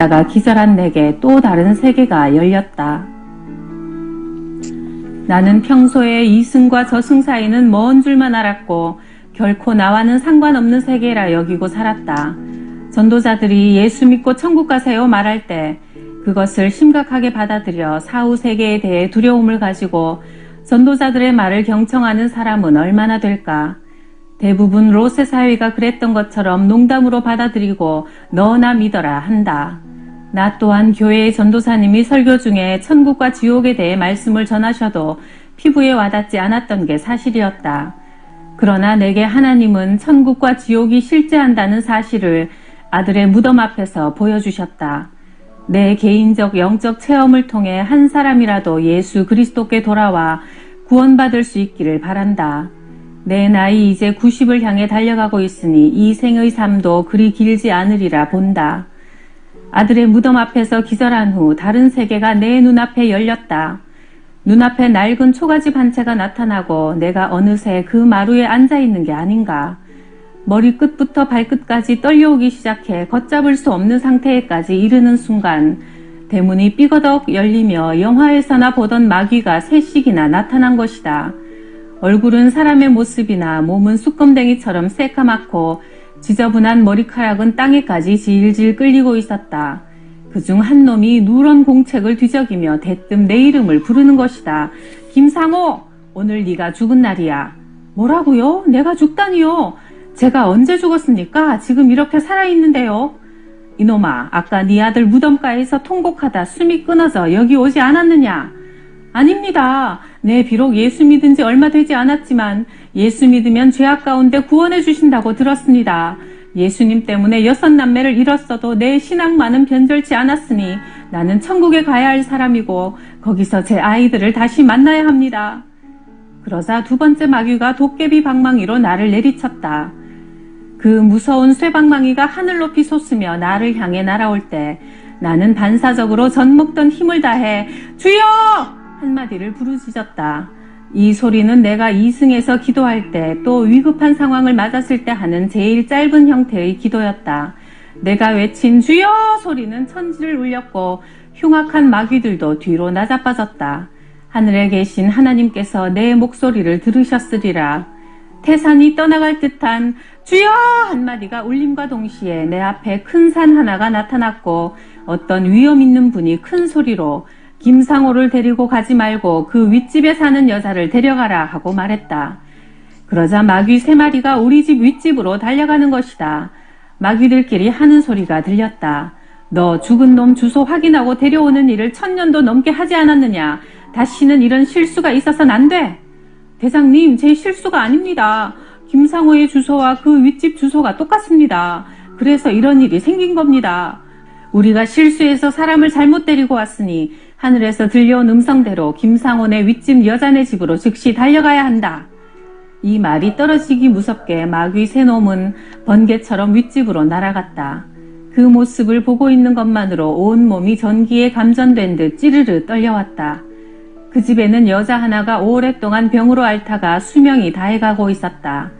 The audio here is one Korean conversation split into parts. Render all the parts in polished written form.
가 기절한 내게 또 다른 세계가 열렸다. 나는 평소에 이승과 저승 사이는 먼 줄만 알았고 결코 나와는 상관없는 세계라 여기고 살았다. 전도자들이 예수 믿고 천국 가세요 말할 때 그것을 심각하게 받아들여 사후 세계에 대해 두려움을 가지고 전도자들의 말을 경청하는 사람은 얼마나 될까? 대부분 롯의 사회가 그랬던 것처럼 농담으로 받아들이고 너나 믿어라 한다. 나 또한 교회의 전도사님이 설교 중에 천국과 지옥에 대해 말씀을 전하셔도 피부에 와닿지 않았던 게 사실이었다. 그러나 내게 하나님은 천국과 지옥이 실제한다는 사실을 아들의 무덤 앞에서 보여주셨다. 내 개인적 영적 체험을 통해 한 사람이라도 예수 그리스도께 돌아와 구원받을 수 있기를 바란다. 내 나이 이제 90을 향해 달려가고 있으니 이 생의 삶도 그리 길지 않으리라 본다. 아들의 무덤 앞에서 기절한 후 다른 세계가 내 눈앞에 열렸다. 눈앞에 낡은 초가집 한 채가 나타나고 내가 어느새 그 마루에 앉아있는 게 아닌가. 머리끝부터 발끝까지 떨려오기 시작해 걷잡을 수 없는 상태에까지 이르는 순간 대문이 삐거덕 열리며 영화에서나 보던 마귀가 셋씩이나 나타난 것이다. 얼굴은 사람의 모습이나 몸은 쑥검댕이처럼 새까맣고 지저분한 머리카락은 땅에까지 질질 끌리고 있었다. 그중 한 놈이 누런 공책을 뒤적이며 대뜸 내 이름을 부르는 것이다. 김상호! 오늘 네가 죽은 날이야. 뭐라고요? 내가 죽다니요? 제가 언제 죽었습니까? 지금 이렇게 살아있는데요. 이놈아, 아까 네 아들 무덤가에서 통곡하다 숨이 끊어져 여기 오지 않았느냐? 아닙니다. 네, 비록 예수 믿은 지 얼마 되지 않았지만 예수 믿으면 죄악 가운데 구원해 주신다고 들었습니다. 예수님 때문에 6남매를 잃었어도 내 신앙만은 변절치 않았으니 나는 천국에 가야 할 사람이고 거기서 제 아이들을 다시 만나야 합니다. 그러자 두 번째 마귀가 도깨비 방망이로 나를 내리쳤다. 그 무서운 쇠방망이가 하늘 높이 솟으며 나를 향해 날아올 때 나는 반사적으로 젖먹던 힘을 다해 주여! 한마디를 부르짖었다. 이 소리는 내가 이승에서 기도할 때 또 위급한 상황을 맞았을 때 하는 제일 짧은 형태의 기도였다. 내가 외친 주여! 소리는 천지를 울렸고 흉악한 마귀들도 뒤로 나자빠졌다. 하늘에 계신 하나님께서 내 목소리를 들으셨으리라. 태산이 떠나갈 듯한 주여! 한마디가 울림과 동시에 내 앞에 큰 산 하나가 나타났고 어떤 위험 있는 분이 큰 소리로 김상호를 데리고 가지 말고 그 윗집에 사는 여자를 데려가라 하고 말했다. 그러자 마귀 3마리가 우리 집 윗집으로 달려가는 것이다. 마귀들끼리 하는 소리가 들렸다. 너 죽은 놈 주소 확인하고 데려오는 일을 1000년도 넘게 하지 않았느냐? 다시는 이런 실수가 있어서는 안 돼. 대장님, 제 실수가 아닙니다. 김상호의 주소와 그 윗집 주소가 똑같습니다. 그래서 이런 일이 생긴 겁니다. 우리가 실수해서 사람을 잘못 데리고 왔으니 하늘에서 들려온 음성대로 김상호네 윗집 여자네 집으로 즉시 달려가야 한다. 이 말이 떨어지기 무섭게 마귀 3놈은 번개처럼 윗집으로 날아갔다. 그 모습을 보고 있는 것만으로 온몸이 전기에 감전된 듯 찌르르 떨려왔다. 그 집에는 여자 하나가 오랫동안 병으로 앓다가 수명이 다해가고 있었다.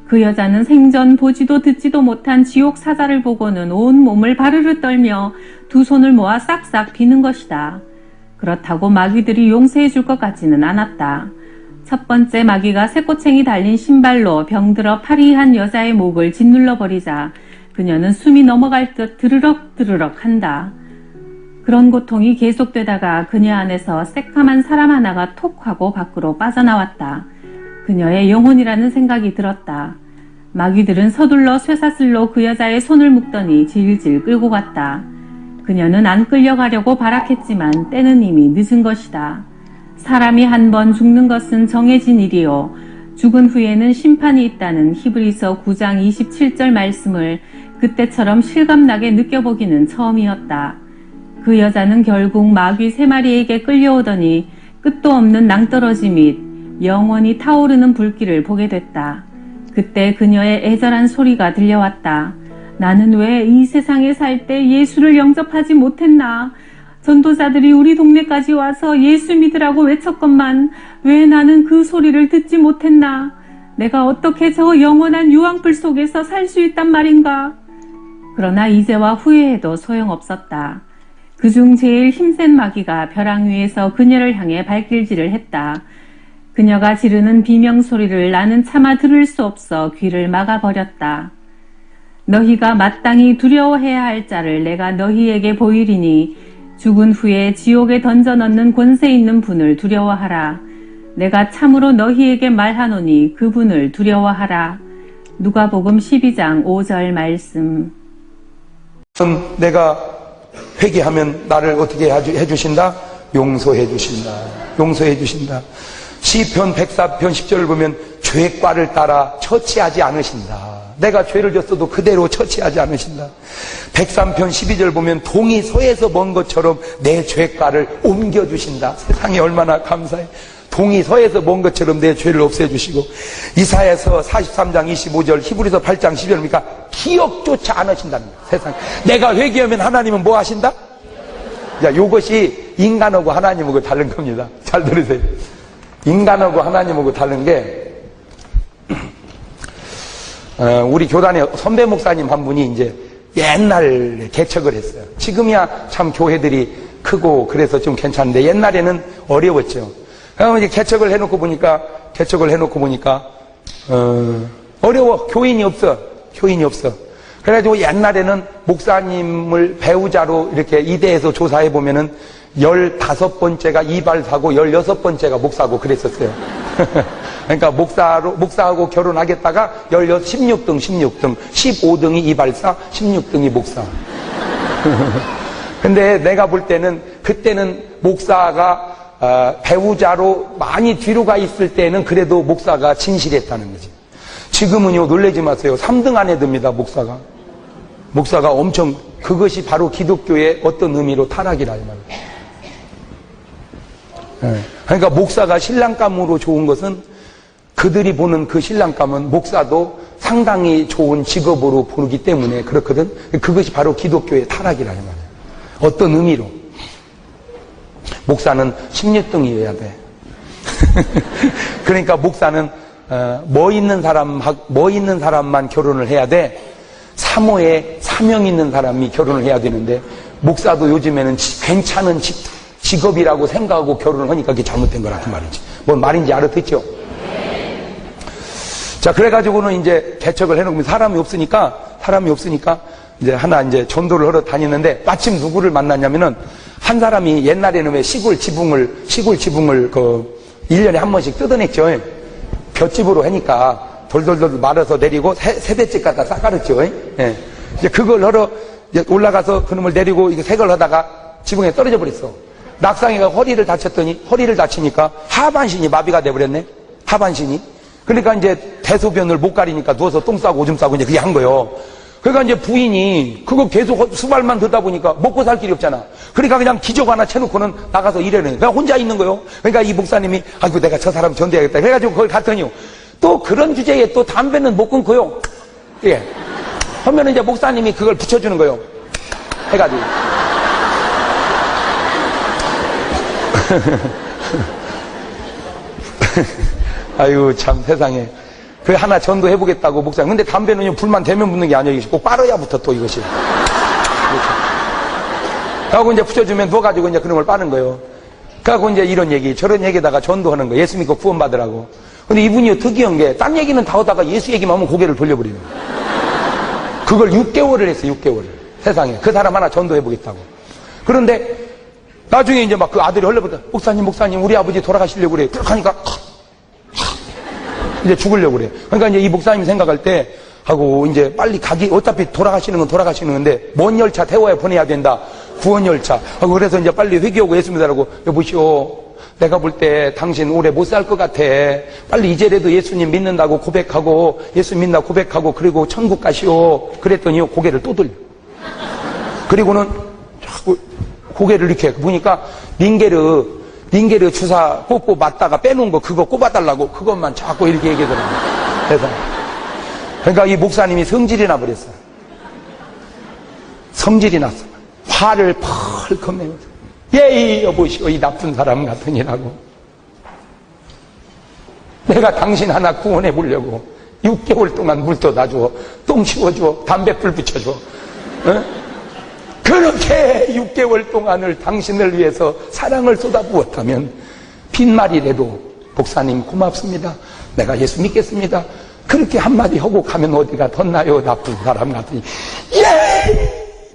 그 여자는 생전 보지도 듣지도 못한 지옥 사자를 보고는 온몸을 바르르 떨며 두 손을 모아 싹싹 비는 것이다. 그렇다고 마귀들이 용서해 줄 것 같지는 않았다. 첫 번째 마귀가 새꼬챙이 달린 신발로 병들어 파리한 여자의 목을 짓눌러 버리자 그녀는 숨이 넘어갈 듯 드르럭 드르럭 한다. 그런 고통이 계속되다가 그녀 안에서 새까만 사람 하나가 톡 하고 밖으로 빠져나왔다. 그녀의 영혼이라는 생각이 들었다. 마귀들은 서둘러 쇠사슬로 그 여자의 손을 묶더니 질질 끌고 갔다. 그녀는 안 끌려가려고 발악했지만 때는 이미 늦은 것이다. 사람이 한 번 죽는 것은 정해진 일이요. 죽은 후에는 심판이 있다는 히브리서 9장 27절 말씀을 그때처럼 실감나게 느껴보기는 처음이었다. 그 여자는 결국 마귀 3마리에게 끌려오더니 끝도 없는 낭떠러지 및 영원히 타오르는 불길을 보게 됐다. 그때 그녀의 애절한 소리가 들려왔다. 나는 왜 이 세상에 살 때 예수를 영접하지 못했나? 전도자들이 우리 동네까지 와서 예수 믿으라고 외쳤건만 왜 나는 그 소리를 듣지 못했나? 내가 어떻게 저 영원한 유황불 속에서 살 수 있단 말인가? 그러나 이제와 후회해도 소용없었다. 그중 제일 힘센 마귀가 벼랑 위에서 그녀를 향해 발길질을 했다. 그녀가 지르는 비명소리를 나는 차마 들을 수 없어 귀를 막아버렸다. 너희가 마땅히 두려워해야 할 자를 내가 너희에게 보이리니 죽은 후에 지옥에 던져 넣는 권세 있는 분을 두려워하라. 내가 참으로 너희에게 말하노니 그분을 두려워하라. 누가복음 12장 5절 말씀. 내가 회개하면 나를 어떻게 해주신다? 용서해 주신다. 용서해 주신다. 시편 104편 10절을 보면 죄과를 따라 처치하지 않으신다. 내가 죄를 졌어도 그대로 처치하지 않으신다. 103편 12절 보면 동이 서에서 먼 것처럼 내 죄과를 옮겨주신다. 세상에 얼마나 감사해. 동이 서에서 먼 것처럼 내 죄를 없애주시고, 이사야서 43장 25절, 히브리서 8장 10절입니까? 기억조차 안 하신답니다. 세상. 내가 회개하면 하나님은 뭐 하신다? 자, 요것이 인간하고 하나님하고 다른 겁니다. 잘 들으세요. 인간하고 하나님하고 다른 게, 우리 교단에 선배 목사님 한 분이 이제 옛날에 개척을 했어요. 지금이야 참 교회들이 크고 그래서 좀 괜찮은데 옛날에는 어려웠죠. 이제 개척을 해놓고 보니까 어려워. 교인이 없어. 그래가지고 옛날에는 목사님을 배우자로 이렇게 이대에서 조사해 보면은 15번째가 이발사고 16번째가 목사고 그랬었어요. 그러니까 목사하고 결혼하겠다가 16등, 15등이 이발사, 16등이 목사. 근데 내가 볼 때는 그때는 목사가 배우자로 많이 뒤로 가 있을 때는 그래도 목사가 진실했다는 거지. 지금은요, 놀라지 마세요. 3등 안에 듭니다, 목사가 엄청, 그것이 바로 기독교의 어떤 의미로 타락이라 이 말이에요. 그러니까 목사가 신랑감으로 좋은 것은 그들이 보는 그 신랑감은 목사도 상당히 좋은 직업으로 보기 때문에 그렇거든. 그것이 바로 기독교의 타락이라 이 말이에요. 어떤 의미로. 목사는 16등이어야 돼. 그러니까 목사는 뭐 있는 사람만 결혼을 해야 돼. 사모에 사명 있는 사람이 결혼을 해야 되는데, 목사도 요즘에는 괜찮은 직업이라고 생각하고 결혼을 하니까 그게 잘못된 거라 그 말이지. 뭔 말인지 알아듣죠? 자, 그래가지고는 이제 개척을 해놓으면 사람이 없으니까 이제 하나 이제 전도를 하러 다니는데, 마침 누구를 만났냐면은 한 사람이 옛날에는 왜 시골 지붕을 1년에 한 번씩 뜯어냈죠. 볏집으로 하니까 돌돌돌 말아서 내리고 세대집 갖다 싹가르죠. 예. 이제 그걸 하러 이제 올라가서 그놈을 내리고 이거 새걸 하다가 지붕에 떨어져 버렸어. 낙상이가 허리를 다치니까 하반신이 마비가 돼버렸네. 하반신이. 그러니까 이제 대소변을 못 가리니까 누워서 똥 싸고 오줌 싸고 이제 그게 한 거예요. 그러니까 이제 부인이 그거 계속 수발만 듣다 보니까 먹고 살 길이 없잖아. 그러니까 그냥 기적 하나 쳐놓고는 나가서 일하는 거야. 혼자 있는 거예요. 그러니까 이 목사님이 아이고 내가 저 사람 전도해야겠다. 그래가지고 거기 갔더니요. 또 그런 주제에 또 담배는 못 끊고요. 예. 하면 이제 목사님이 그걸 붙여주는 거예요. 해가지고. 아유 참 세상에. 그 하나 전도해보겠다고 목사님. 근데 담배는요 불만 대면 붙는 게 아니에요. 이것이 꼭 빨아야 붙어 또 이것이. 그하고 이제 붙여주면 누워가지고 이제 그놈을 빠는 거예요. 그하고 이제 이런 얘기 저런 얘기에다가 전도하는 거예요. 예수 믿고 구원받으라고. 근데 이분이요 특이한 게 딴 얘기는 다 하다가 예수 얘기만 하면 고개를 돌려버려요. 그걸 6개월을 했어요. 6개월을. 세상에. 그 사람 하나 전도해보겠다고. 그런데 나중에 이제 막 그 아들이 흘러보다 목사님 우리 아버지 돌아가시려고 그래. 그렇게 하니까 이제 죽으려고 그래. 그러니까 이제 이 목사님이 생각할 때 하고 이제 빨리 가기, 어차피 돌아가시는 건 돌아가시는 건데 먼 열차 태워야 보내야 된다. 구원 열차 하고. 그래서 이제 빨리 회개하고 예수 믿으라고. 여보시오, 내가 볼 때 당신 오래 못 살 것 같아. 빨리 이제라도 예수님 믿는다고 고백하고, 예수 믿나 고백하고, 그리고 천국 가시오. 그랬더니 고개를 또 돌려. 그리고는 자꾸 고개를 이렇게 보니까 링게르 주사 꽂고 맞다가 빼놓은 거 그거 꼽아달라고 그것만 자꾸 이렇게 얘기하더라고요. 그래서 그러니까 이 목사님이 성질이 나버렸어. 성질이 났어. 화를 펄컥 내면서 예이 여보시오 이 나쁜 사람 같으니라고. 내가 당신 하나 구원해 보려고 6개월 동안 물 떠다 줘, 똥 치워줘, 담배 불 붙여줘. 어? 그렇게 6개월 동안을 당신을 위해서 사랑을 쏟아부었다면 빈말이라도 목사님 고맙습니다. 내가 예수 믿겠습니다. 그렇게 한마디 하고 가면 어디가 덧나요? 나쁜 사람 같으니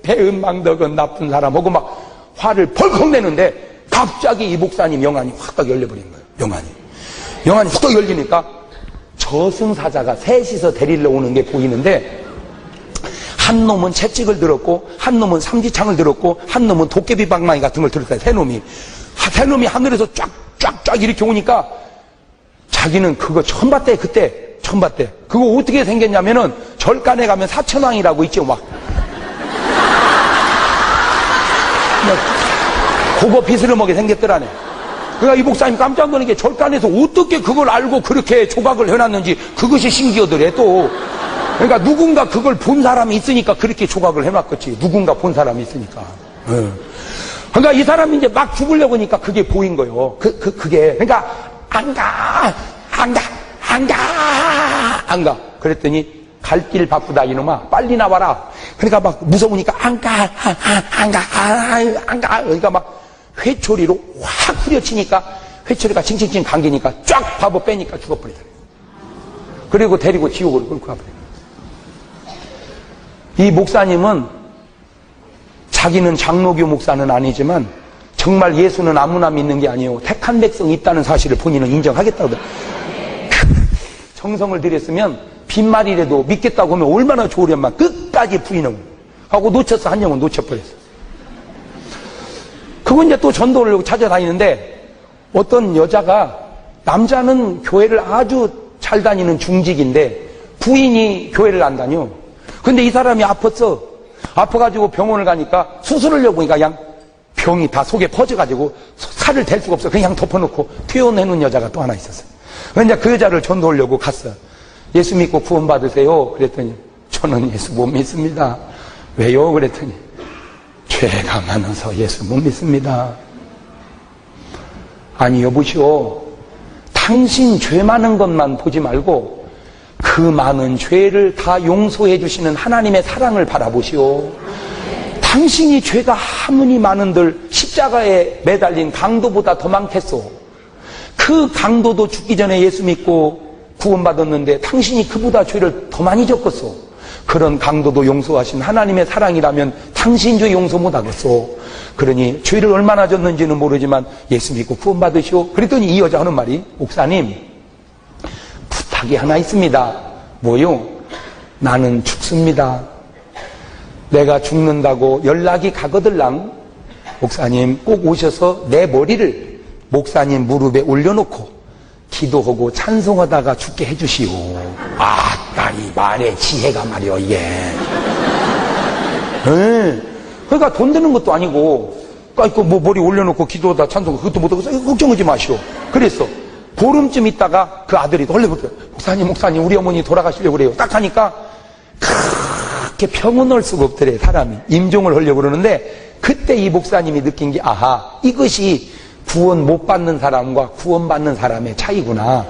배은 망덕은 나쁜 사람하고 막 화를 벌컥 내는데 갑자기 이 목사님 영안이 확 열려버린 거예요. 영안이 확 열리니까 저승사자가 셋이서 데리러 오는 게 보이는데 한 놈은 채찍을 들었고 한 놈은 삼지창을 들었고 한 놈은 도깨비 방망이 같은 걸 들었어요. 세 놈이 하늘에서 쫙쫙쫙 이렇게 오니까 자기는 그거 처음 봤대. 그때 처음 봤대. 그거 어떻게 생겼냐면은 절간에 가면 사천왕이라고 있죠. 막 그거 비스름하게 생겼더라네. 그러니까 이 목사님 깜짝 놀란 게 절간에서 어떻게 그걸 알고 그렇게 조각을 해놨는지 그것이 신기하더래 또. 그러니까 누군가 그걸 본 사람이 있으니까 그렇게 조각을 해놨겠지. 누군가 본 사람이 있으니까. 그러니까 이 사람이 이제 막 죽으려고 하니까 그게 보인 거예요. 그게. 그러니까 안 가. 그랬더니 갈 길 바쁘다 이놈아. 빨리 나와라. 그러니까 막 무서우니까 안 가. 그러니까 막 회초리로 확 후려치니까 회초리가 칭칭칭 감기니까 쫙 밥을 빼니까 죽어버리더래요. 그리고 데리고 지옥으로 끌고 가버려요. 이 목사님은 자기는 장로교 목사는 아니지만 정말 예수는 아무나 믿는 게 아니에요. 택한 백성이 있다는 사실을 본인은 인정하겠다고. 정성을 들였으면 빈말이라도 믿겠다고 하면 얼마나 좋으련만 끝까지 부인하고 하고 놓쳤어. 한 영은 놓쳐버렸어. 그건 이제 또 전도를 찾아다니는데 어떤 여자가 남자는 교회를 아주 잘 다니는 중직인데 부인이 교회를 안 다녀. 근데 이 사람이 아파가지고 병원을 가니까 수술을 하려고 보니까 그냥 병이 다 속에 퍼져가지고 살을 댈 수가 없어. 그냥 덮어놓고 퇴원해놓은 여자가 또 하나 있었어요. 그러니까 그 여자를 전도하려고 갔어. 예수 믿고 구원받으세요. 그랬더니 저는 예수 못 믿습니다. 왜요? 그랬더니 죄가 많아서 예수 못 믿습니다. 아니 여보시오. 당신 죄 많은 것만 보지 말고 그 많은 죄를 다 용서해 주시는 하나님의 사랑을 바라보시오. 당신이 죄가 아무리 많은들 십자가에 매달린 강도보다 더 많겠소. 그 강도도 죽기 전에 예수 믿고 구원받았는데 당신이 그보다 죄를 더 많이 졌겠소. 그런 강도도 용서하신 하나님의 사랑이라면 당신 죄 용서 못하겠소. 그러니 죄를 얼마나 졌는지는 모르지만 예수 믿고 구원받으시오. 그랬더니 이 여자 하는 말이 목사님 부탁이 하나 있습니다. 뭐요? 나는 죽습니다. 내가 죽는다고 연락이 가거들랑 목사님 꼭 오셔서 내 머리를 목사님 무릎에 올려놓고 기도하고 찬송하다가 죽게 해주시오. 아, 딸이 말에 지혜가 말이여 이게. 그러니까 돈 드는 것도 아니고 그러니까 뭐 머리 올려놓고 기도하다 찬송 그것도 못하고 걱정하지 마시오. 그랬어. 보름쯤 있다가 그 아들이 돌려보더래. 목사님 우리 어머니 돌아가시려고 그래요. 딱 하니까 그렇게 평온할 수가 없더래. 사람이 임종을 하려고 그러는데 그때 이 목사님이 느낀 게 아하 이것이 구원 못 받는 사람과 구원받는 사람의 차이구나.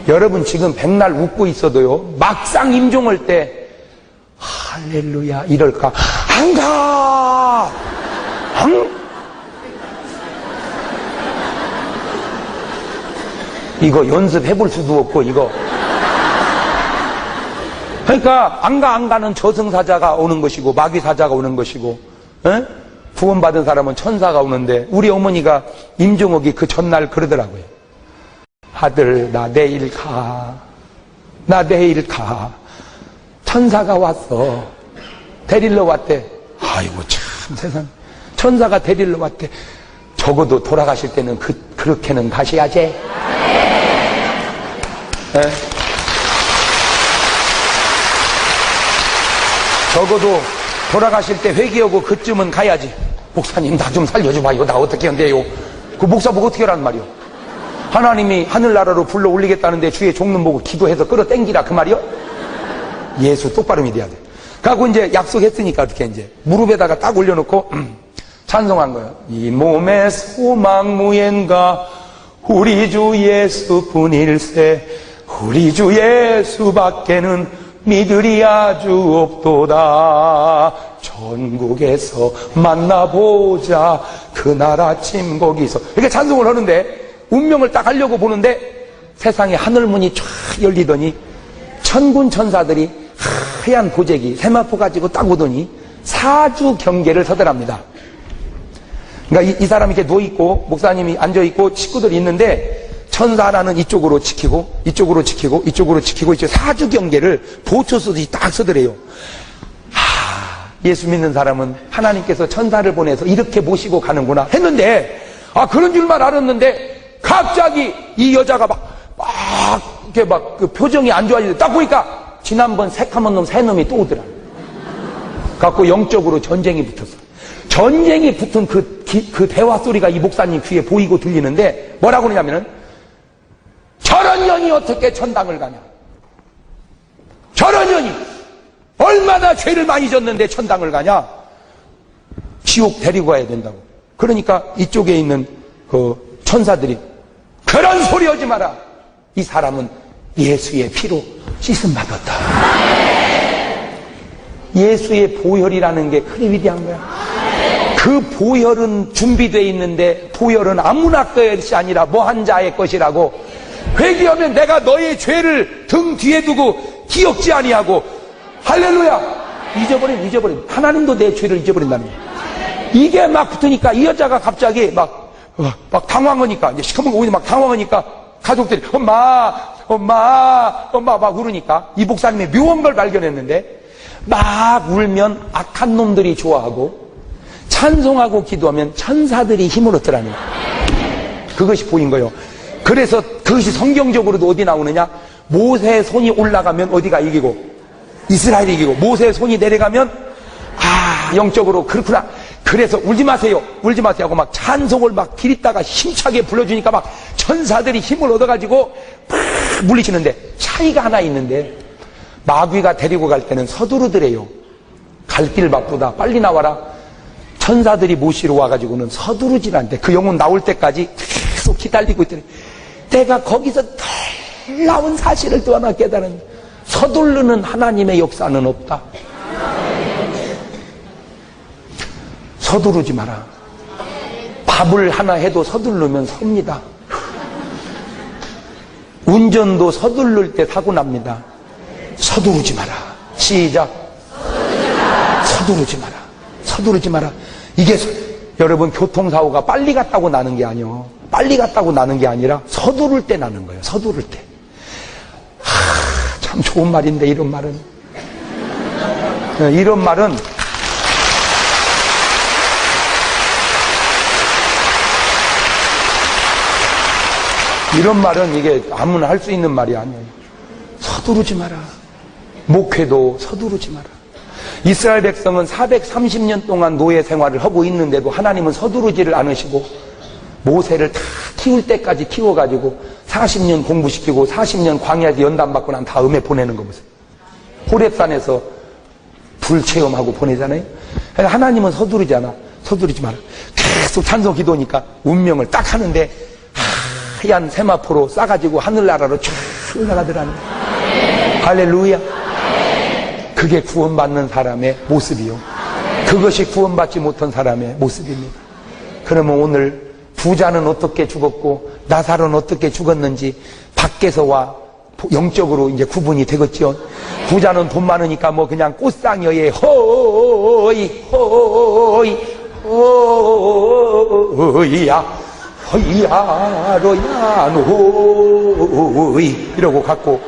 여러분 지금 백날 웃고 있어도요 막상 임종할 때 할렐루야 이럴까? 안 가! 이거 연습해 볼 수도 없고 이거. 그러니까 안 가는 저승사자가 오는 것이고 마귀사자가 오는 것이고 에? 구원받은 사람은 천사가 오는데 우리 어머니가 임종옥이 그 전날 그러더라고요. 아들 나 내일 가. 천사가 왔어. 데리러 왔대. 아이고 참 세상. 천사가 데리러 왔대. 적어도 돌아가실 때는 그렇게는 가셔야지. 네? 적어도 돌아가실 때 회개하고 그쯤은 가야지. 목사님 나 좀 살려줘봐요. 나 어떻게 한대요? 그 목사 보고 어떻게 하라는 말이요? 하나님이 하늘나라로 불러 올리겠다는데 주의 종론 보고 기도해서 끌어당기라 그 말이요? 예수 똑바로 믿어야 돼. 그하고 이제 약속했으니까 어떻게 이제 무릎에다가 딱 올려놓고 찬송한 거예요. 이 몸의 소망 무엔가 우리 주 예수뿐일세. 우리 주 예수밖에는 믿으리 아주 없도다. 천국에서 만나보자 그날 아침 거기서 이렇게 찬송을 하는데 운명을 딱 하려고 보는데 세상에 하늘문이 쫙 열리더니 천군 천사들이 하얀 보재기 세마포 가지고 딱 오더니 사주 경계를 서더랍니다. 그러니까 이 사람이 이렇게 누워있고 목사님이 앉아있고 식구들이 있는데 천사 하나는 이쪽으로 지키고 이쪽으로 지키고 이쪽으로 지키고 이쪽 사주 경계를 보초 쓰듯이 딱 서더래요. 예수 믿는 사람은 하나님께서 천사를 보내서 이렇게 모시고 가는구나 했는데 그런 줄만 알았는데 갑자기 이 여자가 이렇게 그 표정이 안 좋아지는데 딱 보니까 지난번 새카만 놈 새 놈이 또 오더라. 갖고 영적으로 전쟁이 붙었어. 전쟁이 붙은 그 대화 소리가 이 목사님 귀에 보이고 들리는데 뭐라고 그러냐면은 저런 년이 어떻게 천당을 가냐. 저런 년이 얼마나 죄를 많이 졌는데 천당을 가냐. 지옥 데리고 가야 된다고. 그러니까 이쪽에 있는 그 천사들이 그런 소리 하지 마라. 이 사람은 예수의 피로 씻음 받았다. 예수의 보혈이라는 게 그리 위대한 거야. 그 보혈은 준비되어 있는데 보혈은 아무나 것이 아니라 뭐한 자의 것이라고. 회개하면 내가 너의 죄를 등 뒤에 두고 기억지 아니하고 할렐루야. 잊어버린 하나님도 내 죄를 잊어버린다는 거야. 이게 막 붙으니까 이 여자가 갑자기 막 당황하니까 이제 시커먼 거 오니 막 당황하니까 가족들이 엄마 막 울으니까 이 목사님이 묘한 걸 발견했는데 막 울면 악한 놈들이 좋아하고 찬송하고 기도하면 천사들이 힘을 얻더라는 거예요. 그것이 보인 거예요. 그래서 그것이 성경적으로도 어디 나오느냐. 모세의 손이 올라가면 어디가 이기고 이스라엘이 이기고 모세의 손이 내려가면 영적으로 그렇구나. 그래서 울지 마세요 하고 막 찬송을 막 기리다가 힘차게 불러주니까 막 천사들이 힘을 얻어가지고 막 물리치는데 차이가 하나 있는데 마귀가 데리고 갈 때는 서두르더래요. 갈 길 바쁘다 빨리 나와라. 천사들이 모시러 와가지고는 서두르질 않대. 그 영혼 나올 때까지 계속 기다리고 있더니 내가 거기서 놀라운 사실을 또 하나 깨달은 서두르는 하나님의 역사는 없다. 서두르지 마라. 밥을 하나 해도 서두르면 섭니다. 운전도 서두를 때 사고 납니다. 서두르지 마라. 시작. 서두르지 마라. 이게 여러분 교통사고가 빨리 갔다고 나는 게 아니요. 빨리 갔다고 나는 게 아니라 서두를 때 나는 거예요. 서두를 때. 참 좋은 말인데 이런 말은 이게 아무나 할 수 있는 말이 아니에요. 서두르지 마라. 목회도 서두르지 마라. 이스라엘 백성은 430년 동안 노예 생활을 하고 있는데도 하나님은 서두르지를 않으시고 모세를 다 키울 때까지 키워가지고 40년 공부시키고 40년 광야에서 연단받고 난 다음에 보내는 거 보세요. 호렙산에서 불체험하고 보내잖아요. 하나님은 서두르지 마라. 계속 찬송 기도니까 운명을 딱 하는데 하얀 세마포로 싸가지고 하늘나라로 쭉 올라가더라는 거예요. 할렐루야. 그게 구원받는 사람의 모습이요. 그것이 구원받지 못한 사람의 모습입니다. 그러면 오늘 부자는 어떻게 죽었고 나사로는 어떻게 죽었는지 밖에서와 영적으로 이제 구분이 되겠죠. 부자는 돈 많으니까 뭐 그냥 꽃상여에 허이야 허이야로야 노이 이러고 갔고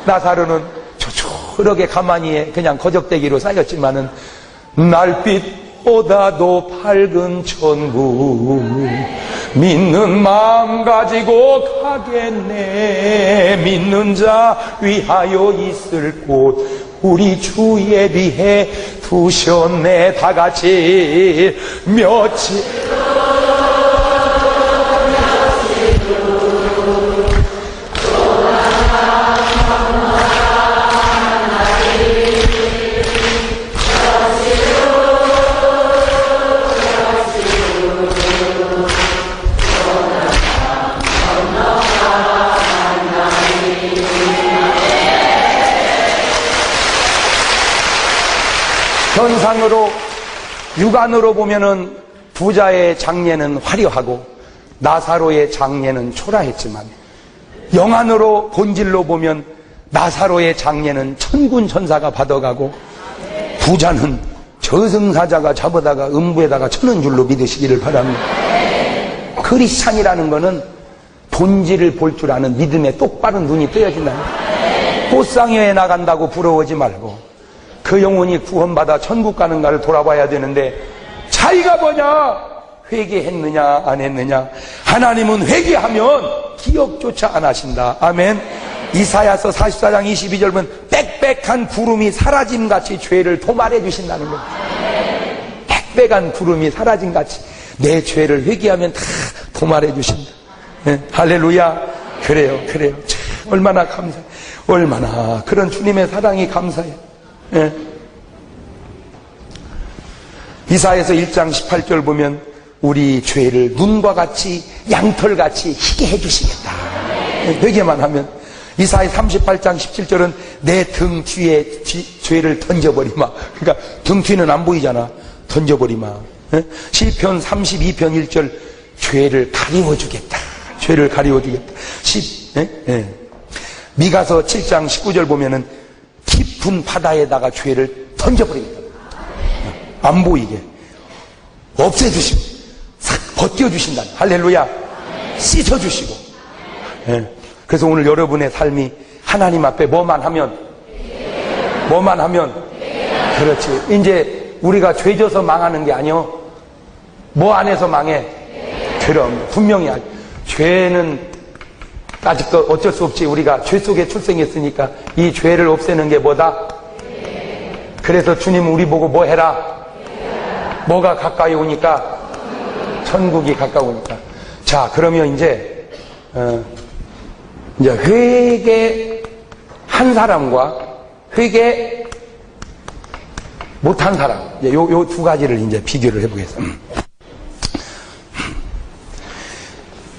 나사로는 초초하게 가만히 그냥 거적대기로 쌓였지만은 날빛보다도 밝은 천국 믿는 마음 가지고 가겠네. 믿는 자 위하여 있을 곳 우리 주 예비해 두셨네. 다 같이 며칠 현상으로 육안으로 보면은 부자의 장례는 화려하고 나사로의 장례는 초라했지만 영안으로 본질로 보면 나사로의 장례는 천군 천사가 받아가고 부자는 저승사자가 잡아다가 음부에다가 쳐는 줄로 믿으시기를 바랍니다. 크리스찬이라는 것은 본질을 볼 줄 아는 믿음에 똑바른 눈이 뜨여진다. 꽃상여에 나간다고 부러워하지 말고 그 영혼이 구원받아 천국 가는가를 돌아봐야 되는데 차이가 뭐냐? 회개했느냐 안 했느냐. 하나님은 회개하면 기억조차 안 하신다. 아멘. 이사야서 44장 22절 보면 빽빽한 구름이 사라짐같이 죄를 도말해 주신다는 거예요. 빽빽한 구름이 사라짐같이 내 죄를 회개하면 다 도말해 주신다. 네, 할렐루야. 그래요. 참, 얼마나 감사해. 얼마나 그런 주님의 사랑이 감사해. 네. 이사야서 1장 18절 보면 우리 죄를 눈과 같이 양털같이 희게 해주시겠다. 회개만 하면. 이사야 38장 17절은 내 등 뒤에 죄를 던져버리마. 그러니까 등 뒤는 안 보이잖아. 던져버리마. 시편 32편 1절 죄를 가리워주겠다. 죄를 가리워주겠다. 미가서 7장 19절 보면은 깊은 바다에다가 죄를 던져버리겠다. 안 보이게 없애주시고 싹 벗겨주신다. 할렐루야. 씻어주시고. 그래서 오늘 여러분의 삶이 하나님 앞에 뭐만 하면 그렇지. 이제 우리가 죄져서 망하는 게 아니요. 뭐 안에서 망해? 그럼 분명히 죄는 아직도 어쩔 수 없지. 우리가 죄 속에 출생했으니까 이 죄를 없애는 게 뭐다? 그래서 주님은 우리 보고 뭐 해라? 뭐가 가까이 오니까? 천국이 가까우니까. 자, 그러면 이제 회개한 사람과 회개 못한 사람, 요 두 가지를 이제 비교를 해보겠습니다.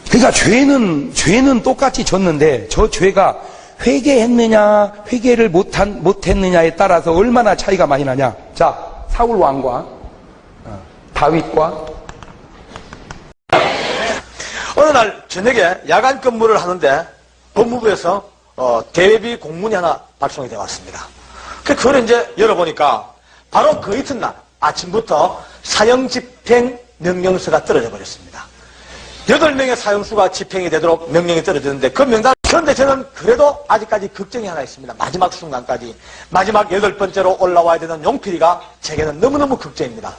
그러니까 죄는 똑같이 졌는데 저 죄가 회개했느냐, 회개를 못했느냐에 따라서 얼마나 차이가 많이 나냐. 자, 사울 왕과 다윗과 어느 날 저녁에 야간 근무를 하는데 법무부에서 대외비 공문이 하나 발송이 되어 왔습니다. 그걸 이제 열어보니까 바로 그 이튿날 아침부터 사형 집행 명령서가 떨어져 버렸습니다. 8명의 사형수가 집행이 되도록 명령이 떨어졌는데 그 명단, 그런데 저는 그래도 아직까지 걱정이 하나 있습니다. 마지막 순간까지. 마지막 8번째로 올라와야 되는 용필이가 제게는 너무너무 걱정입니다.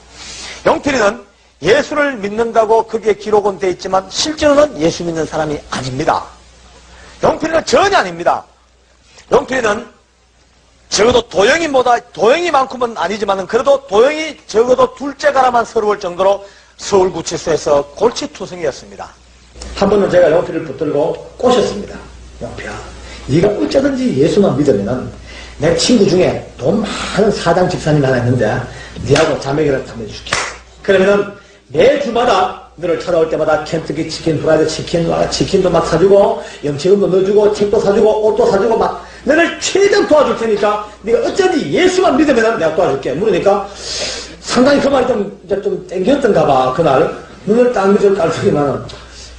용필이는 예수를 믿는다고 거기에 기록은 되어 있지만 실제로는 예수 믿는 사람이 아닙니다. 용필이는 전혀 아닙니다. 용필이는 적어도 도영이만큼은 아니지만 그래도 도영이 적어도 둘째 가라만 서러울 정도로 서울구치소에서 골치투성이었습니다. 한 번은 제가 용필을 붙들고 꼬셨습니다. 용필아, 네가 어쩌든지 예수만 믿으면 내 친구 중에 돈 많은 사당 집사님이 하나 있는데 네하고 자매기를 한번 해줄게. 그러면은 매주마다 너를 찾아올 때마다 켄터키 치킨, 프라이드 치킨도 막 사주고 영치금도 넣어주고 책도 사주고 옷도 사주고 막 너를 최대한 도와줄 테니까 네가 어쩐지 예수만 믿으면 내가 도와줄게. 물으니까 상당히 그 말이 좀 땡겼던가 봐. 그날 눈을 딱 늦을 깔더니만은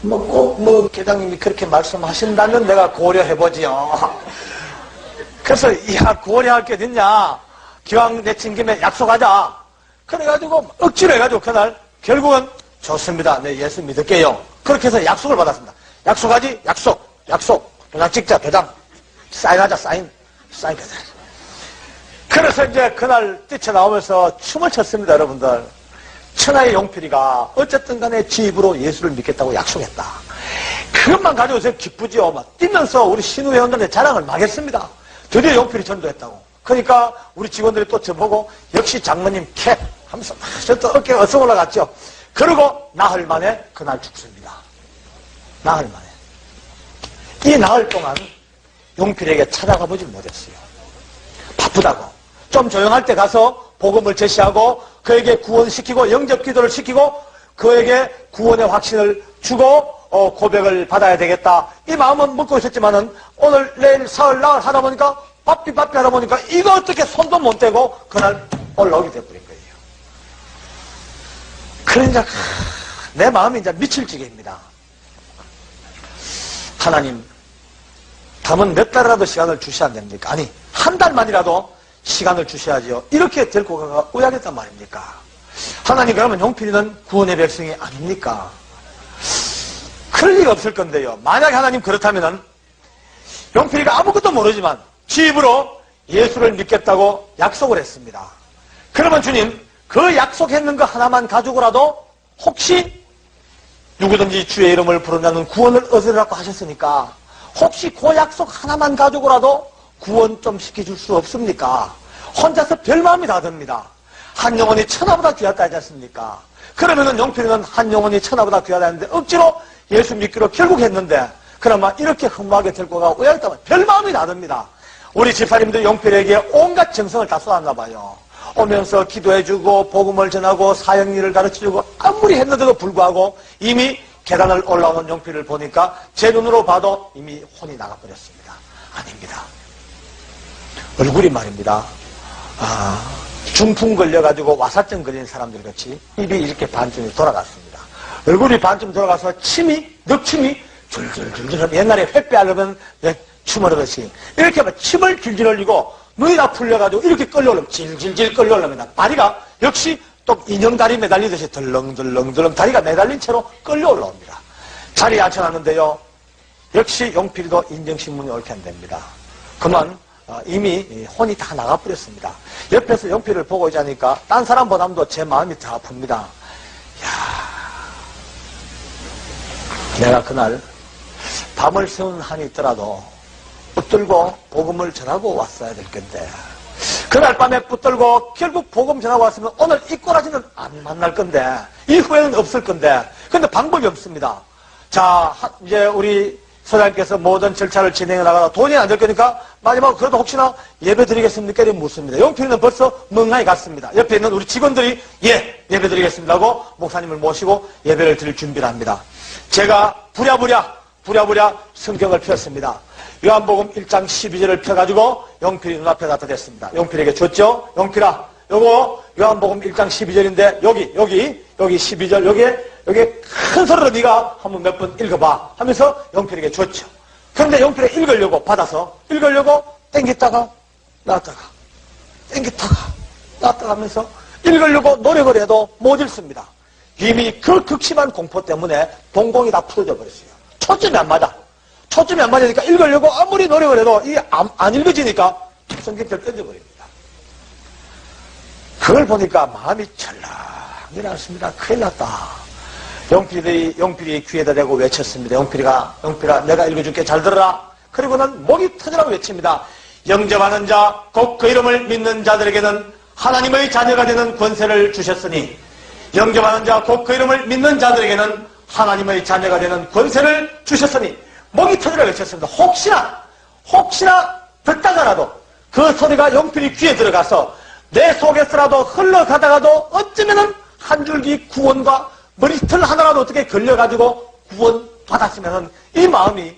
꼭 계장님이 그렇게 말씀하신다면 내가 고려해보지요. 그래서 야, 고려할 게 어딨냐, 기왕 내친 김에 약속하자. 그래가지고 억지로 해가지고 그날 결국은 좋습니다, 네 예수 믿을게요. 그렇게 해서 약속을 받았습니다. 약속하지? 약속. 도장 찍자, 도장. 사인하자, 사인. 그래서 이제 그날 뛰쳐나오면서 춤을 췄습니다, 여러분들. 천하의 용필이가 어쨌든 간에 지 입으로 예수를 믿겠다고 약속했다. 그것만 가지고 저 기쁘지요. 막 뛰면서 우리 신우회원들의 자랑을 막 했습니다. 드디어 용필이 전도했다고. 그러니까 우리 직원들이 또 저보고 역시 장모님 캡 하면서 막 저 또 어깨가 어서 올라갔죠. 그리고 나흘 만에 그날 죽습니다. 나흘 만에. 이 나흘 동안 용필에게 찾아가 보질 못했어요. 바쁘다고. 좀 조용할 때 가서 복음을 제시하고 그에게 구원시키고 영접기도를 시키고 그에게 구원의 확신을 주고 고백을 받아야 되겠다. 이 마음은 먹고 있었지만은 오늘 내일 사흘 나흘 하다 보니까 바삐 하다 보니까 이거 어떻게 손도 못 대고 그날 올라오게 돼버린 거예요. 그러니까 내 마음이 이제 미칠 지경입니다. 하나님, 담은 몇 달이라도 시간을 주셔야 됩니까? 아니, 한 달만이라도 시간을 주셔야지요. 이렇게 데리고 가가 오야겠단 말입니까? 하나님, 그러면 용필이는 구원의 백성이 아닙니까? 그럴 리가 없을 건데요. 만약에 하나님 그렇다면은 용필이가 아무것도 모르지만 지 입으로 예수를 믿겠다고 약속을 했습니다. 그러면 주님, 그 약속했는 거 하나만 가지고라도 혹시 누구든지 주의 이름을 부른다는 구원을 얻으라고 하셨으니까 혹시 그 약속 하나만 가지고라도 구원 좀 시켜줄 수 없습니까? 혼자서 별마음이 다 듭니다. 한 영혼이 천하보다 귀하다 하지 않습니까? 그러면은 용필이는 한 영혼이 천하보다 귀하다 했는데 억지로 예수 믿기로 결국 했는데 그러면 이렇게 허무하게 데리고 가고 오야겠다면 별마음이 다 듭니다. 우리 집사님들 용필에게 온갖 정성을 다 쏟았나 봐요. 오면서 기도해주고 복음을 전하고 사역일을 가르쳐주고 아무리 했는데도 불구하고 이미 계단을 올라오는 용필을 보니까 제 눈으로 봐도 이미 혼이 나가버렸습니다. 아닙니다. 얼굴이 말입니다. 중풍 걸려가지고 와사증 걸린 사람들 같이 입이 이렇게 반쯤이 돌아갔습니다. 얼굴이 반쯤 돌아가서 침이 늑침이 줄줄줄줄 옛날에 횃배 하려면 춤을 하듯이 이렇게 하면 침을 줄줄 흘리고 눈이 다 풀려가지고 이렇게 끌려올라면 질질질 끌려올랍니다. 다리가 역시 또 인형다리 매달리듯이 덜렁덜렁덜렁 다리가 매달린 채로 끌려올라옵니다. 자리에 앉혀놨는데요. 역시 용필이도 인정신문이 옳게 안 됩니다. 그만 이미 혼이 다 나가버렸습니다. 옆에서 용필을 보고 있자니까 딴 사람보다도 제 마음이 더 아픕니다. 내가 그날 밤을 새운 한이 있더라도 붙들고 복음을 전하고 왔어야 될 건데 그날 밤에 붙들고 결국 복음 전하고 왔으면 오늘 이 꼬라지는 안 만날 건데 이후에는 없을 건데 근데 방법이 없습니다. 자, 이제 우리 소장님께서 모든 절차를 진행해 나가다 돈이 안 될 거니까 마지막으로 그래도 혹시나 예배 드리겠습니까? 이렇게 묻습니다. 용필이는 벌써 멍하니 갔습니다. 옆에 있는 우리 직원들이 예배 드리겠습니다 하고 목사님을 모시고 예배를 드릴 준비를 합니다. 제가 부랴부랴 성경을 폈습니다. 요한복음 1장 12절을 펴가지고 용필이 눈앞에 갖다 댔습니다. 용필에게 줬죠? 용필아, 요거 요한복음 1장 12절인데 여기 12절 여기에 큰 소리로 네가 한번 몇 번 읽어봐 하면서 용필에게 줬죠. 그런데 용필이 읽으려고 받아서 읽으려고 땡겼다가 놨다가 하면서 읽으려고 노력을 해도 못 읽습니다. 이미 그 극심한 공포 때문에 동공이 다 풀어져 버렸어요. 초점이 안 맞으니까 읽으려고 아무리 노력을 해도 이게 안 읽어지니까 성경책을 던져버립니다. 그걸 보니까 마음이 철렁 일어났습니다. 큰일 났다. 용필이 귀에다 대고 외쳤습니다. 용필아 내가 읽어줄게 잘 들어라. 그리고는 목이 터지라고 외칩니다. 영접하는 자 곧 그 이름을 믿는 자들에게는 하나님의 자녀가 되는 권세를 주셨으니 영접하는 자 곧 그 이름을 믿는 자들에게는 하나님의 자녀가 되는 권세를 주셨으니 목이 터지라고 외쳤습니다. 혹시나 듣다가라도 그 소리가 용필이 귀에 들어가서 내 속에서라도 흘러가다가도 어쩌면은 한 줄기 구원과 머리털 하나라도 어떻게 걸려가지고 구원 받았으면은 이 마음이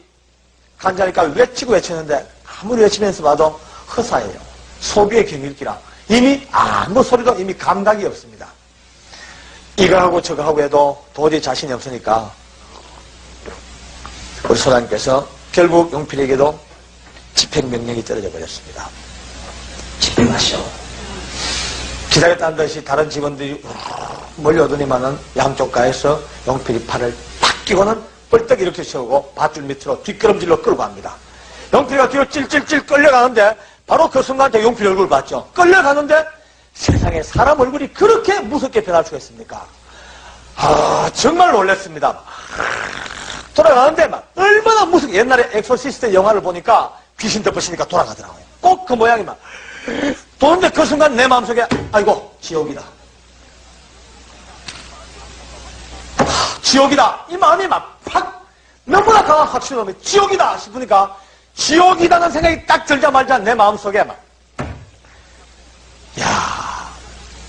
간절하니까 외치는데 아무리 외치면서 봐도 허사예요. 소비의 경일기라 이미 아무 소리도 이미 감각이 없습니다. 이거 하고 저거 하고 해도 도저히 자신이 없으니까 우리 소장님께서 결국 용필에게도 집행명령이 떨어져 버렸습니다. 집행하시오. 기다렸다는 듯이 다른 직원들이 몰려오더니만은 양쪽 가에서 용필이 팔을 탁 끼고는 뻘떡 이렇게 세우고 밧줄 밑으로 뒷걸음질로 끌고 갑니다. 용필이가 뒤로 찔찔찔 끌려가는데 바로 그 순간 제가 용필 얼굴을 봤죠. 끌려가는데 세상에 사람 얼굴이 그렇게 무섭게 변할 수가 있습니까? 정말 놀랐습니다. 돌아가는데 막 얼마나 무섭게 옛날에 엑소시스트 영화를 보니까 귀신 덮으시니까 돌아가더라고요. 꼭 그 모양이 막 보는데 그 순간 내 마음속에 아이고 지옥이다. 지옥이다. 이 마음이 막 팍 너무나 강한 확신을 하면 지옥이다 싶으니까 지옥이다는 생각이 딱 들자마자 내 마음속에 막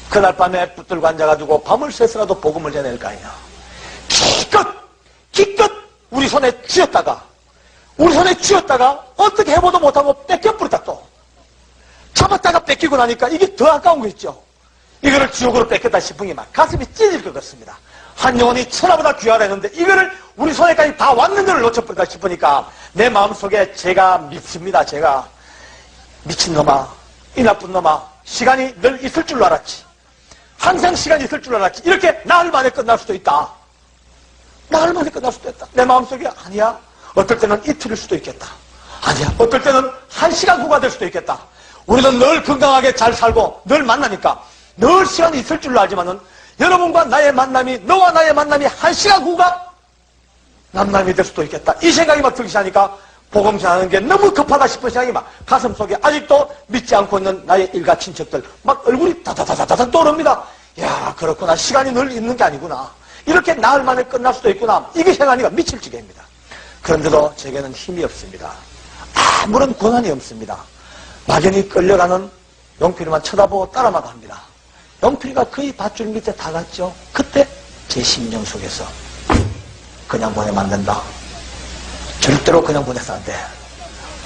그날 밤에 붙들고 앉아가지고 밤을 새서라도 복음을 전해낼 거 아니냐. 기껏 우리 손에 쥐었다가 어떻게 해보도 못하고 뺏겨버렸다 또. 잡았다가 뺏기고 나니까 이게 더 아까운 거 있죠. 이거를 지옥으로 뺏겼다 싶은 게 막 가슴이 찢어질 것 같습니다. 한 영혼이 천하보다 귀하다 했는데 이거를 우리 손에까지 다 왔는 걸 놓쳐버렸다 싶으니까 내 마음속에 제가 미칩니다. 제가 미친놈아, 이 나쁜 놈아, 시간이 늘 있을 줄 알았지. 항상 시간이 있을 줄 알았지. 이렇게 나흘 만에 끝날 수도 있다. 나흘 만에 끝날 수도 있다. 내 마음속에 아니야. 어떨 때는 이틀일 수도 있겠다. 아니야. 어떨 때는 1시간 후가 될 수도 있겠다. 우리는 늘 건강하게 잘 살고 늘 만나니까 늘 시간이 있을 줄 알지만은 여러분과 나의 만남이, 너와 나의 만남이 1시간 후가 만남이 될 수도 있겠다. 이 생각이 막 들기 시작하니까 복음 전하는 게 너무 급하다 싶은 생각이 막 가슴 속에 아직도 믿지 않고 있는 나의 일가 친척들 막 얼굴이 다다다다다 떠오릅니다. 야, 그렇구나. 시간이 늘 있는 게 아니구나. 이렇게 나흘 만에 끝날 수도 있구나. 이게 생각하니까 미칠 지경입니다. 그런데도 제게는 힘이 없습니다. 아무런 권한이 없습니다. 막연히 끌려가는 영필이만 쳐다보고 따라만 갑니다. 영필이가 거의 밧줄 밑에 다 갔죠. 그때 제 심령 속에서 그냥 보내면 안 된다. 절대로 그냥 보내서 안 돼.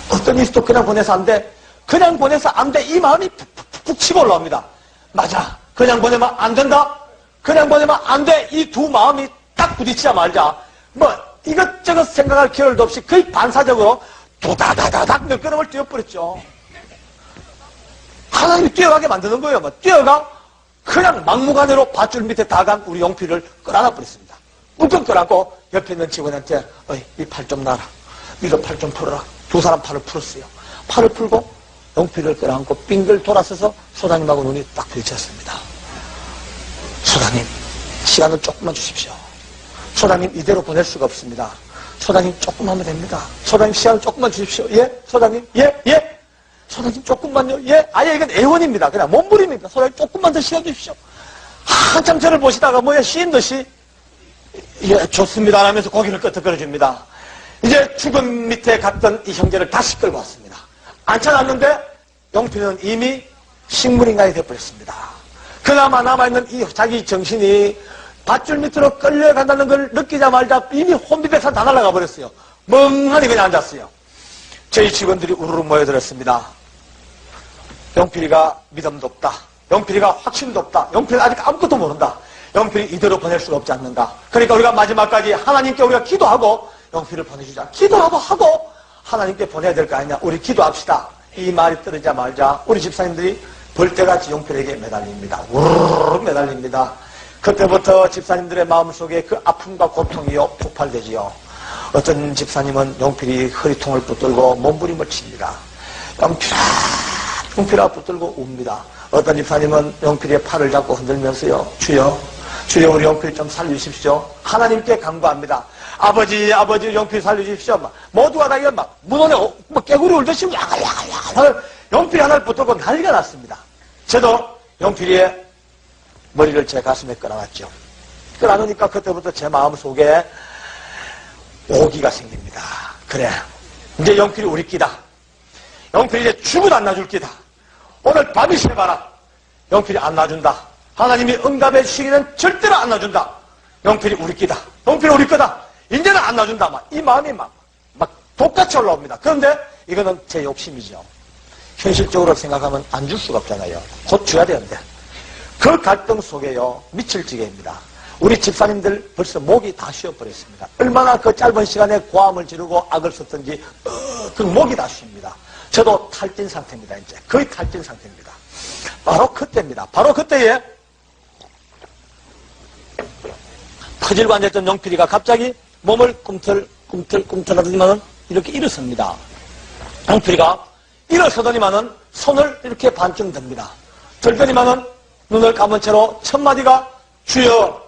어떤 일도 그냥 보내서 안 돼. 그냥 보내서 안 돼. 이 마음이 푹푹 치고 올라옵니다. 맞아. 그냥 보내면 안 된다. 그냥 보내면 안 돼. 이 두 마음이 딱 부딪히자 말자. 뭐 이것저것 생각할 겨를도 없이 거의 반사적으로 도다다다닥 몇 걸음을 뛰어버렸죠. 하나님이 뛰어가게 만드는 거예요. 뭐 뛰어가 그냥 막무가내로 밧줄 밑에 다 간 우리 용필을 끌어안아 버렸습니다. 웅덩 끌어안고 옆에 있는 직원한테 어이 이 팔 좀 놔라. 이거 팔 좀 풀어라. 두 사람 팔을 풀었어요. 팔을 풀고 용필을 끌어안고 빙글 돌아서서 소장님하고 눈이 딱 부딪혔습니다. 소장님 시간을 조금만 주십시오. 소장님 이대로 보낼 수가 없습니다. 소장님 조금 하면 됩니다. 소장님 시간을 조금만 주십시오. 예? 소장님? 예? 예? 소장님 조금만요. 예? 아예 이건 애원입니다. 그냥 몸부림입니다. 소장님 조금만 더 시간 주십시오. 한참 저를 보시다가 뭐야 씌인 듯이 예 좋습니다 하면서 고개를 끄덕거려줍니다. 이제 죽음 밑에 갔던 이 형제를 다시 끌고 왔습니다. 앉혀놨는데 용필은 이미 식물인간이 되어버렸습니다. 그나마 남아있는 이 자기 정신이 밧줄 밑으로 끌려간다는 걸 느끼자마자 이미 혼비백산 다 날아가 버렸어요. 멍하니 그냥 앉았어요. 저희 직원들이 우르르 모여들었습니다. 영필이가 믿음도 없다. 영필이가 확신도 없다. 영필이가 아직 아무것도 모른다. 영필이 이대로 보낼 수가 없지 않는가. 그러니까 우리가 마지막까지 하나님께 우리가 기도하고 영필을 보내주자. 기도라도 하고 하나님께 보내야 될 거 아니냐. 우리 기도합시다. 이 말이 떨어지자마자 우리 집사님들이 벌떼같이 영필에게 매달립니다. 우르르 매달립니다. 그때부터 집사님들의 마음속에 그 아픔과 고통이요 폭발되지요. 어떤 집사님은 용필이 허리통을 붙들고 몸부림을 칩니다. 용필아 붙들고 웁니다. 어떤 집사님은 용필의 팔을 잡고 흔들면서요. 주여 우리 용필 좀 살려주십시오. 하나님께 간구합니다. 아버지 용필 살려주십시오. 모두가 다 이건 막 문혼에 깨구리 울듯이 야갈야갈 용필 하나를 붙들고 난리가 났습니다. 저도 용필이의 머리를 제 가슴에 끌어놨죠. 끌어놓으니까 그때부터 제 마음속에 오기가 생깁니다. 그래 이제 영필이 우리 끼다. 영필이 이제 죽어도 안 놔줄 끼다. 오늘 밤이 새봐라. 영필이 안 놔준다. 하나님이 응답해 주시기는 절대로 안 놔준다. 영필이 우리 끼다. 영필이 우리 거다. 이제는 안 놔준다. 이 마음이 막 독같이 올라옵니다. 그런데 이거는 제 욕심이죠. 현실적으로 생각하면 안 줄 수가 없잖아요. 곧 줘야 되는데. 그 갈등 속에요. 미칠 지경입니다. 우리 집사님들 벌써 목이 다 쉬어버렸습니다. 얼마나 그 짧은 시간에 고함을 지르고 악을 썼던지 그 목이 다 쉽니다. 저도 탈진 상태입니다. 이제 거의 탈진 상태입니다. 바로 그때입니다. 바로 그때에 퍼질고 앉았던 용필이가 갑자기 몸을 꿈틀하더니만은 이렇게 일어섭니다. 용필이가 일어서더니만은 손을 이렇게 반쯤 듭니다. 들더니만은 눈을 감은 채로 첫 마디가 주여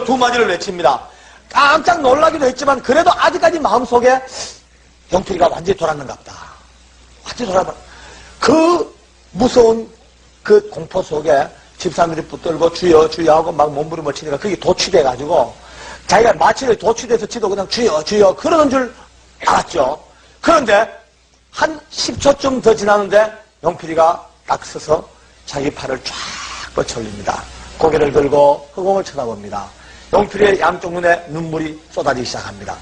두 마디를 외칩니다. 깜짝 놀라기도 했지만 그래도 아직까지 마음속에 영필이가 완전히 돌았는가 보다. 완전히 돌아봐. 그 무서운 그 공포 속에 집사람들이 붙들고 주여 하고 막 몸부림을 치니까 그게 도취돼가지고 자기가 마치 도취돼서 지도 그냥 주여 그러는 줄 알았죠. 그런데 한 10초쯤 더 지나는데 영필이가 딱 서서 자기 팔을 쫙 뻗쳐 올립니다. 고개를 들고 허공을 쳐다봅니다. 용필이의 양쪽 눈에 눈물이 쏟아지기 시작합니다.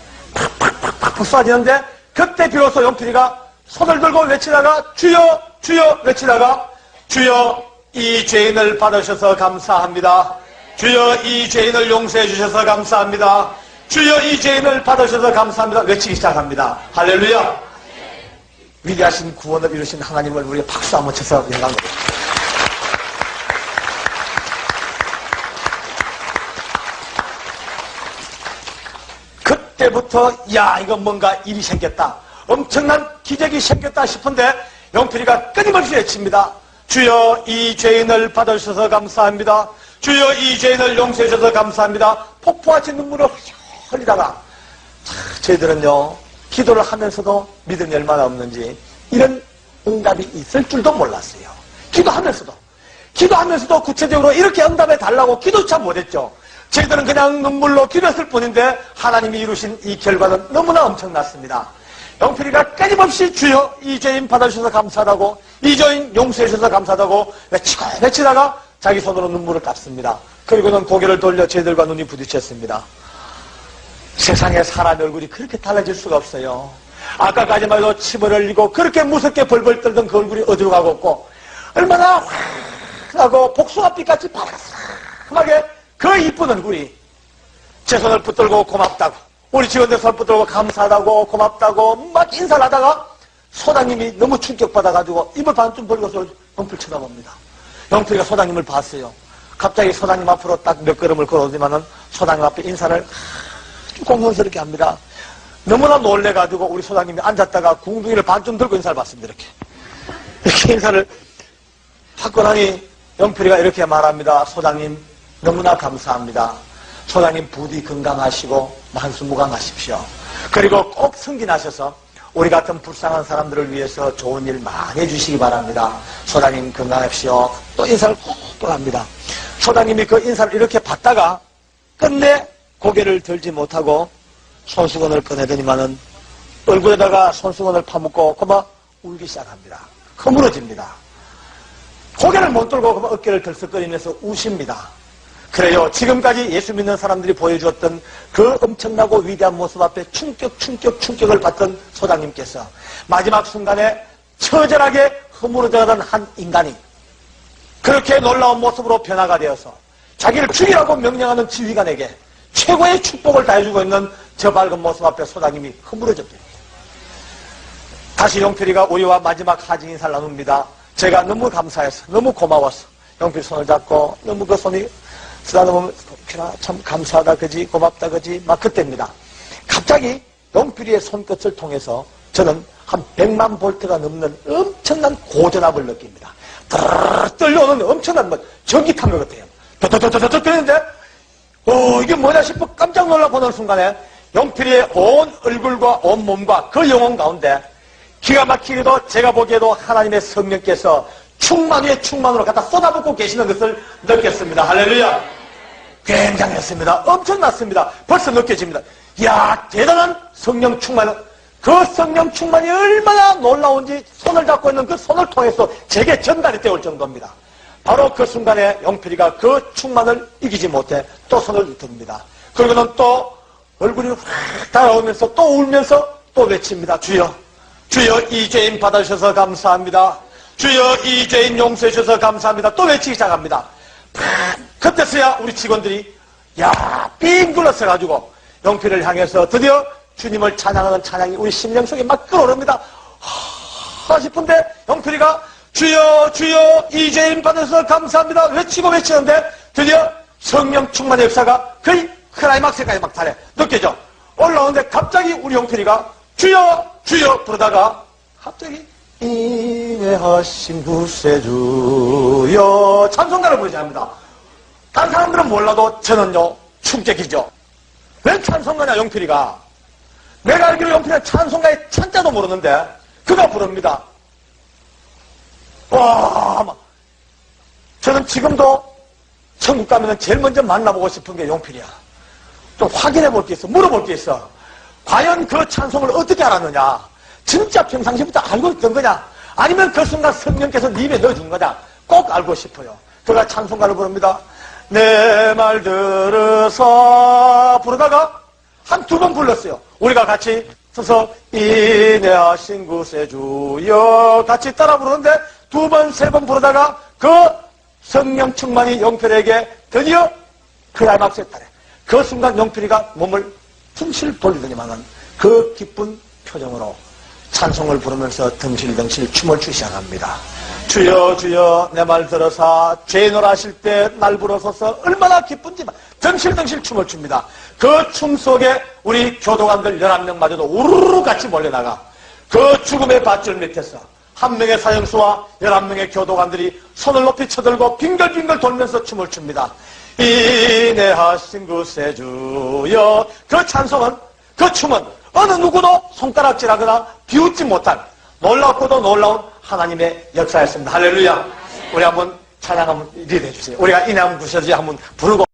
팍팍 쏟아지는데 그때 비로소 용필이가 손을 들고 외치다가 주여 외치다가 주여 이 죄인을 받으셔서 감사합니다. 주여 이 죄인을 용서해 주셔서 감사합니다. 주여 이 죄인을 받으셔서 감사합니다. 외치기 시작합니다. 할렐루야. 위대하신 구원을 이루신 하나님을 우리가 박수 한번 쳐서 영광 드립니다. 그때부터 야 이거 뭔가 일이 생겼다, 엄청난 기적이 생겼다 싶은데 영필이가 끊임없이 외칩니다. 주여 이 죄인을 받으셔서 감사합니다. 주여 이 죄인을 용서해 주셔서 감사합니다. 폭포같이 눈물을 흘리다가 저희들은요 기도를 하면서도 믿음이 얼마나 없는지 이런 응답이 있을 줄도 몰랐어요. 기도하면서도 구체적으로 이렇게 응답해 달라고 기도조차 못했죠. 저희들은 그냥 눈물로 기도했을 뿐인데 하나님이 이루신 이 결과는 너무나 엄청났습니다. 영필이가 끊임없이 주여 이 죄인 받아주셔서 감사하다고, 이 죄인 용서해 주셔서 감사하다고 외치다가 자기 손으로 눈물을 닦습니다. 그리고는 고개를 돌려 저희들과 눈이 부딪혔습니다. 세상에 사람의 얼굴이 그렇게 달라질 수가 없어요. 아까까지만 해도 침을 흘리고 그렇게 무섭게 벌벌 떨던 그 얼굴이 어디로 가고 없고, 얼마나 환하고 복숭아빛같이 바삭하게 그 이쁜 얼굴이 제 손을 붙들고 고맙다고, 우리 직원들 손 붙들고 감사하다고 고맙다고 막 인사를 하다가 소장님이 너무 충격받아가지고 입을 반쯤 벌고서 영필 쳐다봅니다. 영필이가 소장님을 봤어요. 갑자기 소장님 앞으로 딱 몇 걸음을 걸어오지만은 소장님 앞에 인사를 공손스럽게 합니다. 너무나 놀래가지고 우리 소장님이 앉았다가 궁둥이를 반쯤 들고 인사를 받습니다. 이렇게 인사를 받고 나니 영필이가 이렇게 말합니다. 소장님 너무나 감사합니다. 소장님 부디 건강하시고 만수무강하십시오. 그리고 꼭 승진하셔서 우리 같은 불쌍한 사람들을 위해서 좋은 일 많이 해주시기 바랍니다. 소장님 건강하십시오. 또 인사를 꼭 합니다. 소장님이 그 인사를 이렇게 받다가 끝내 고개를 들지 못하고 손수건을 꺼내더니만은 얼굴에다가 손수건을 파묻고 그만 울기 시작합니다. 허물어집니다. 고개를 못 들고 그만 어깨를 들썩거리면서 우십니다. 그래요. 지금까지 예수 믿는 사람들이 보여주었던 그 엄청나고 위대한 모습 앞에 충격을 받던 소장님께서 마지막 순간에 처절하게 허물어져가던 한 인간이 그렇게 놀라운 모습으로 변화가 되어서 자기를 죽이라고 명령하는 지휘관에게 최고의 축복을 다해주고 있는 저 밝은 모습 앞에 소장님이 허물어졌대요. 다시 영필이가 우리와 마지막 하진 인사를 나눕니다. 제가 너무 감사해서 너무 고마워서 영필 손을 잡고 너무 그 손이 쓰다듬으면 참 감사하다 그지 고맙다 그지 막 그때입니다. 갑자기 영필이의 손끝을 통해서 저는 한 100만 볼트가 넘는 엄청난 고전압을 느낍니다. 떨려오는 엄청난 전기탄 것 같아요. 더더더더더 되는데 이게 뭐냐 싶어 깜짝 놀라 보는 순간에 영필이의 온 얼굴과 온 몸과 그 영혼 가운데 기가 막히게도 제가 보기에도 하나님의 성령께서 충만 위에 충만으로 갖다 쏟아붓고 계시는 것을 느꼈습니다. 할렐루야. 굉장했습니다. 엄청났습니다. 벌써 느껴집니다. 이야, 대단한 성령 충만. 그 성령 충만이 얼마나 놀라운지 손을 잡고 있는 그 손을 통해서 제게 전달이 되올 정도입니다. 바로 그 순간에 영필이가 그 충만을 이기지 못해 또 손을 듭니다. 그리고는 또 얼굴이 확 달아오면서 또 울면서 또 외칩니다. 주여, 주여 이 죄인 받아주셔서 감사합니다. 주여 이 죄인 용서해 주셔서 감사합니다. 또 외치기 시작합니다. 그때서야 우리 직원들이 삥 둘러서가지고 영필을 향해서 드디어 주님을 찬양하는 찬양이 우리 심령 속에 막 끓어오릅니다. 싶은데 영필이가 주여 주여 이 죄인 받아서 감사합니다 외치는데 드디어 성령 충만의 역사가 거의 클라이막스까지 막 달에 느껴져 올라오는데 갑자기 우리 영필이가 주여 주여 부르다가 갑자기 인내하신 구세주여 찬송가를 부르지 합니다. 다른 사람들은 몰라도 저는요 충격이죠. 왜 찬송가냐 영필이가. 내가 알기로 영필이는 찬송가의 찬자도 모르는데 그가 부릅니다. 와, 저는 지금도 천국 가면 제일 먼저 만나보고 싶은 게 영필이야. 좀 확인해 볼 게 있어. 물어볼 게 있어. 과연 그 찬송을 어떻게 알았느냐. 진짜 평상시부터 알고 있던 거냐. 아니면 그 순간 성령께서 네 입에 넣어준 거냐. 꼭 알고 싶어요. 그가 찬송가를 부릅니다. 내 말 들으사 부르다가 한 두 번 불렀어요. 우리가 같이 서서 인내하신 구세주여 같이 따라 부르는데 두 번, 세 번 부르다가 그 성령 충만이 용필에게 드디어 그 알막스에 따라 그 순간 용필이가 몸을 둥실 돌리더니만은 그 기쁜 표정으로 찬송을 부르면서 덩실덩실 춤을 추기 시작합니다. 주여 주여 내 말 들어사 죄노라실 때 날 부르소서 얼마나 기쁜지만 덩실덩실 춤을 춥니다. 그 춤 속에 우리 교도관들 11명마저도 우르르 같이 몰려나가 그 죽음의 밧줄 밑에서 한 명의 사형수와 11명의 교도관들이 손을 높이 쳐들고 빙글빙글 돌면서 춤을 춥니다. 인내하신 구세 주여. 그 찬송은, 그 춤은 어느 누구도 손가락질하거나 비웃지 못한 놀랍고도 놀라운 하나님의 역사였습니다. 할렐루야. 우리 한번 찬양 한번 리드해 주세요. 우리가 인내하면 구세주여 한번 부르고.